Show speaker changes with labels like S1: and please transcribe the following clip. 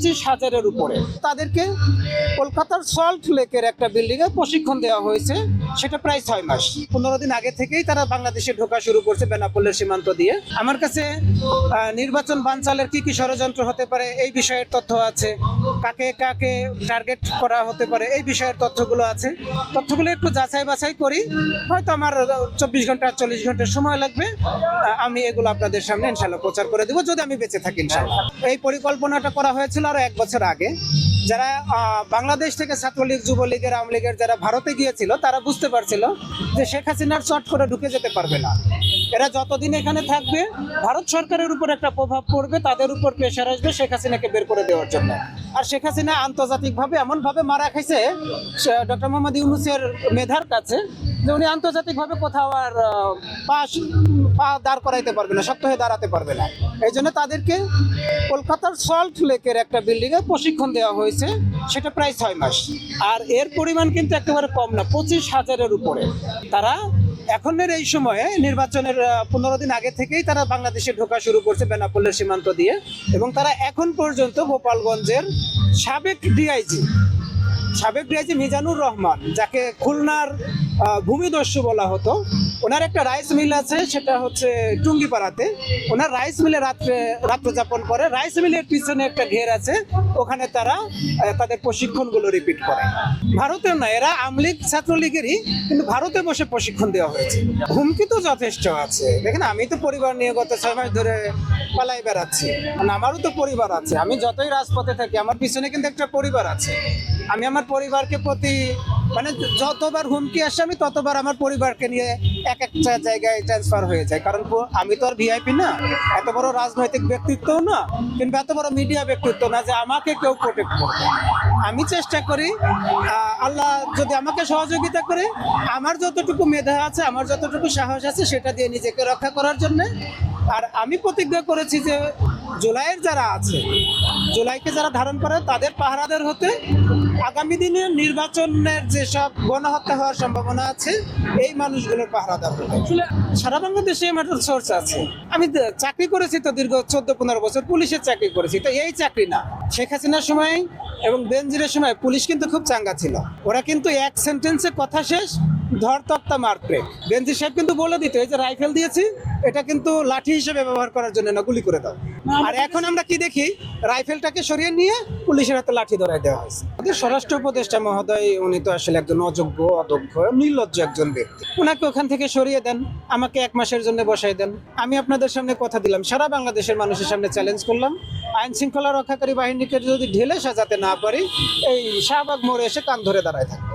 S1: 25,000-এর উপরে তাদেরকে কলকাতার সল্ট লেকের একটা বিল্ডিংয়ে প্রশিক্ষণ দেওয়া হয়েছে, সেটা প্রায় 6 মাস। 15 দিন আগে থেকেই তারা বাংলাদেশে ঢোকা শুরু করছে বেনাপোলের সীমান্ত দিয়ে। আমার কাছে নির্বাচন বানচালের কি কি ষড়যন্ত্র হতে পারে এই বিষয়ের তথ্য আছে, কাকে কাকে টার্গেট করা হতে পারে এই বিষয়ের তথ্যগুলো আছে। তথ্যগুলো একটু যাচাই বাছাই করি, হয়তো আমার 24 ঘন্টা 40 ঘন্টা সময় লাগবে। আমি এগুলো আপনাদের সামনে ইনশাল্লাহ প্রচার করে দেবো, যদি আমি বেঁচে থাকি ইনশাল্লাহ। এই পরিকল্পনাটা করা হয়েছিল আরো 1 বছর আগে। যারা বাংলাদেশ থেকে ছাত্রলীগ, যুবলীগের, আওয়ামী লীগের যারা ভারতে গিয়েছিল তারা বুঝতে পারছিল যে শেখ হাসিনার চট করে ঢুকে যেতে পারবে না। এরা যতদিন এখানে থাকবে ভারত সরকারের উপর একটা প্রভাব পড়বে, তাদের উপর প্রেশার আসবে শেখ হাসিনাকে বের করে দেওয়ার জন্য। আর শেখ হাসিনা আন্তর্জাতিকভাবে এমনভাবে মারা খাইছে ডক্টর মোহাম্মদ ইউনূসের মেধার কাছে যে উনি আন্তর্জাতিকভাবে কোথাও আর পা দাঁড় করাইতে পারবে না, শক্ত হয়ে দাঁড়াতে পারবে না। এই জন্য তাদেরকে কলকাতার সল্ট লেকের একটা বিল্ডিংয়ে প্রশিক্ষণ দেওয়া হয়েছে, সেটা প্রায় 6 মাস। আর এর পরিমাণ কিন্তু একেবারে কম না, 25,000-এর উপরে। তারা এখনের এই সময়ে নির্বাচনের 15 দিন আগে থেকেই তারা বাংলাদেশে ঢোকা শুরু করছে বেনাপোলের সীমান্ত দিয়ে, এবং তারা এখন পর্যন্ত গোপালগঞ্জের সাবেক ডিআইজি মিজানুর রহমান, যাকে খুলনার ভূমিদস্যু বলা হতো, ওনার একটা রাইস মিল আছে, সেটা হচ্ছে টুঙ্গিপাড়াতে। ওনার রাইস মিলে রাত্র যাপন করে। রাইস মিলের পিছনে একটা ঘের আছে, ওখানে তারা তাদের প্রশিক্ষণগুলো রিপিট করে। ভারতের না, এরা আওয়ামী লীগ ছাত্রলীগেরই, কিন্তু ভারতে বসে প্রশিক্ষণ দেওয়া হয়েছে। হুমকি তো যথেষ্ট আছে। দেখেন, আমি তো পরিবার নিয়ে গত 6 মাস ধরে পালাই বেড়াচ্ছি, আমারও তো পরিবার আছে। আমি যতই রাজপথে থাকি, আমার পিছনে কিন্তু একটা পরিবার আছে। আমি আমার পরিবারকে যতবার হুমকি আসে আমি ততবার আমার পরিবারকে নিয়ে এক একটা জায়গায় ট্রান্সফার হয়ে যায়। কারণ আমি তো আর ভিআইপি না, এত বড় রাজনৈতিক ব্যক্তিত্বও না, কিংবা এত বড় মিডিয়া ব্যক্তিত্ব না যে আমাকে কেউ প্রোটেক্ট করবে। আমি চেষ্টা করি, আল্লাহ যদি আমাকে সহযোগিতা করে, আমার যতটুকু মেধা আছে, আমার যতটুকু সাহস আছে, সেটা দিয়ে নিজেকে রক্ষা করার জন্য। আর আমি প্রতিজ্ঞা করেছি যে জুলাইয়ের যারা আছে, জুলাইকে যারা ধারণ করে তাদের পাহারাদার হতে, আগামী দিনে নির্বাচনের যেসব গণহত্যা হওয়ার সম্ভাবনা আছে এই মানুষগুলোর পাহারাদার হতে। আসলে সারা বাংলাদেশে আমার সোর্স আছে। আমি চাকরি করেছি তো দীর্ঘ 14-15 বছর পুলিশের চাকরি করেছি, তো এই চাকরি না। শেখ হাসিনার সময় এবং বেনজিরের সময় পুলিশ কিন্তু খুব চাঙ্গা ছিল। ওরা কিন্তু এক সেন্টেন্সে কথা শেষ, ধর তক্তা মারতে। বেনজির সাহেব কিন্তু বলে দিত, এই যে রাইফেল দিয়েছি এটা কিন্তু লাঠি হিসেবে ব্যবহার করার জন্য না, গুলি করে দাও। আর এখন আমরা কি দেখি, রাইফেলটাকে সরিয়ে নিয়ে পুলিশের হাতে লাঠি ধরাই দেওয়া হয়েছে। আমাদের স্বরাষ্ট্র উপদেষ্টা মহোদয়, উনি তো আসলে একজন অযোগ্য, অদক্ষ, নির্লজ্জ একজন ব্যক্তি। ওনাকে ওখান থেকে সরিয়ে দেন, আমাকে 1 মাসের জন্য বসাই দেন। আমি আপনাদের সামনে কথা দিলাম, সারা বাংলাদেশের মানুষের সামনে চ্যালেঞ্জ করলাম, আইন শৃঙ্খলা রক্ষাকারী বাহিনীকে যদি ঢেলে সাজাতে না পারি, এই শাহবাগ মোড়ে এসে কান ধরে দাঁড়ায় থাকবে।